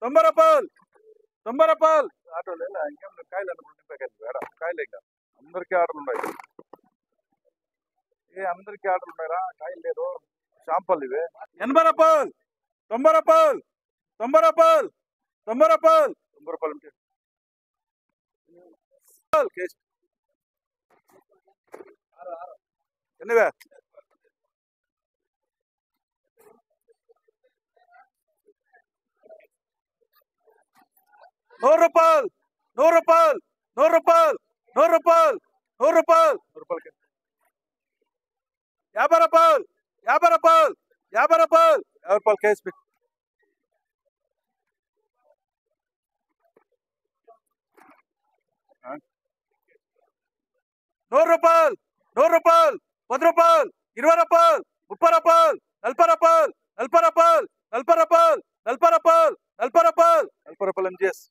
90 రూపాయలు 90 రూపాయలు ఆటోలు ఇంకేం కాయలు అనుకుంటే కాయలే ఇంకా అందరికీ ఆర్డర్లు ఉన్నాయి అందరికీ ఆర్డర్లు ఉన్నాయరా కాయలు లేదు షాంపల్ ఇవే 80 రూపాయలు 90 రూపాయలు 90 రూపాయలు 90 రూపాయలు 90 రూపాయలు ఉంటే ఎన్నివే 100 రూపాయలు 100 రూపాయలు 100 రూపాయలు 100 రూపాయలు 100 రూపాయలు 100 రూపాయలకి 50 రూపాయలు 50 రూపాయలు 50 రూపాయలు 50 రూపాయలు కేసు 100 రూపాయలు 100 రూపాయలు 10 రూపాయలు 20 రూపాయలు 30 రూపాయలు 40 రూపాయలు 40 రూపాయలు 40 రూపాయలు 40 రూపాయలు 40 రూపాయలు 40 రూపాయలు ఎంజేస్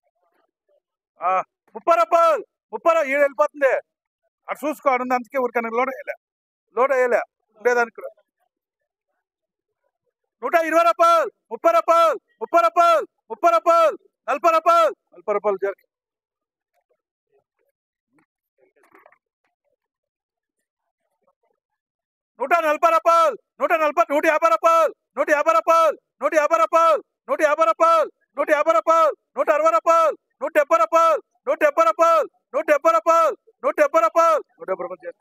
30 రూపాయలు 30 ఏడు వెళ్ళిపోతుంది అటు చూసుకోండి అందుకే ఊరికన్నా లోడ్ వేయలే ఉండేదానికి 120 రూపాయలు 30 రూపాయలు 30 రూపాయలు 30 రూపాయలు 40 రూపాయలు 40 రూపాయలు జరిగి 140 రూపాయలు 150 రూపాయలు 150 రూపాయలు 150 రూపాయలు 150 రూపాయలు 150 రూపాయలు 150 రూపాయలు 160 రూపాయలు 170 రూపాయలు 170 రూపాయలు 170 రూపాయలు 170 రూపాయలు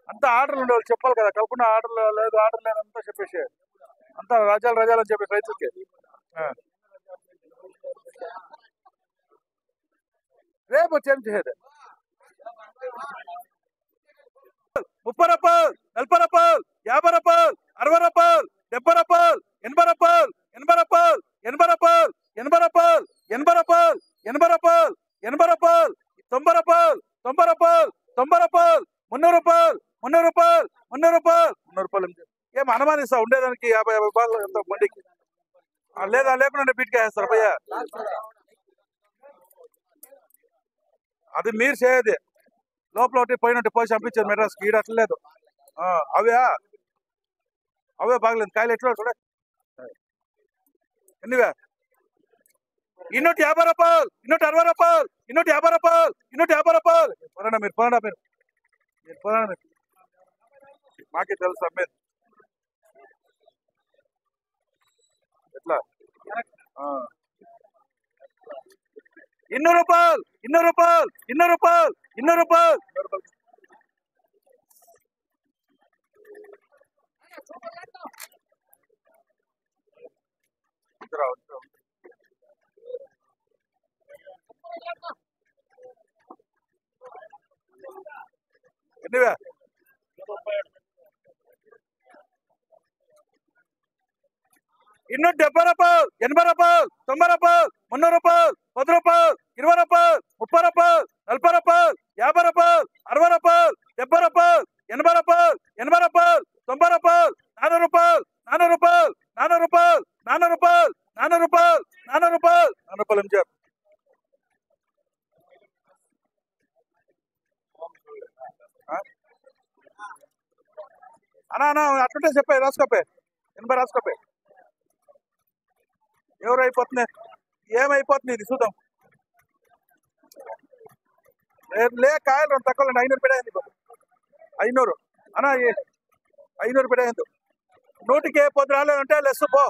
అంతా ఆర్డర్లు ఉండేవాళ్ళు చెప్పాలి కదా కాకుండా ఆర్డర్లు లేదు అంతా చెప్పేసి అంతా రాజాలు అని చెప్పేసి రైతులకి రేపు వచ్చి ఏం చేసేది 30 రూపాయలు 40 రూపాయలు 50 రూపాయలు 60 రూపాయలు 70 రూపాయలు 80 రూపాయలు 80 రూపాయలు 80 రూపాయలు 80 రూపాయలు 80 రూపాయలు 80 రూపాయలు 80 రూపాయలు 90 రూపాయలు 90 రూపాయలు 90 రూపాయలు 300 రూపాయలు 300 రూపాయలు 300 రూపాయలు 300 రూపాయలు ఏం అనుమానిస్తా ఉండేదానికి 50 రూపాయలు ఎంత బండికి లేదా లేకుండా బీట్కి వేస్తారు భయ్యా అది మీరు చేయదు లోపల ఒకటి పోయినట్టు పోయి పంపించారు మెడ్రాస్కి ఈడ అట్లేదు అవే బాగలేదు కాయలు ఎట్లా చూడ ఎన్నివే 250 రూపాయలు 260 రూపాయలు 250 రూపాయలు 250 రూపాయలు పోరాడా మీరు పోరాడా మాకే తెలుసు మీరు ఎట్లా 200 రూపాయలు 200 రూపాయలు 200 రూపాయలు 200 రూపాయలు ఎన్నివే 270 రూపాయలు 80 రూపాయలు 90 రూపాయలు 300 రూపాయలు 10 రూపాయలు 20 రూపాయలు 30 రూపాయలు 40 రూపాయలు 50 రూపాయలు 60 రూపాయలు 70 రూపాయలు 80 రూపాయలు 80 రూపాయలు 90 రూపాయలు 400 రూపాయలు 400 రూపాయలు 400 రూపాయలు 400 రూపాయలు 400 రూపాయలు 400 రూపాయలు 400 రూపాయలు ఎంజాయ్ అన్నా అట్లుంటే చెప్పాయి రాసుకోపే 80 రాసుకోపే ఎవరు అయిపోతుంది ఏమైపోతుంది ఇది చూద్దాం లే కాయలు తక్కువ 500 పెడేయండి 500 అన్నా 500 పెడేయందు 100కి పొద్దు రాలేదంటే లెస్ పో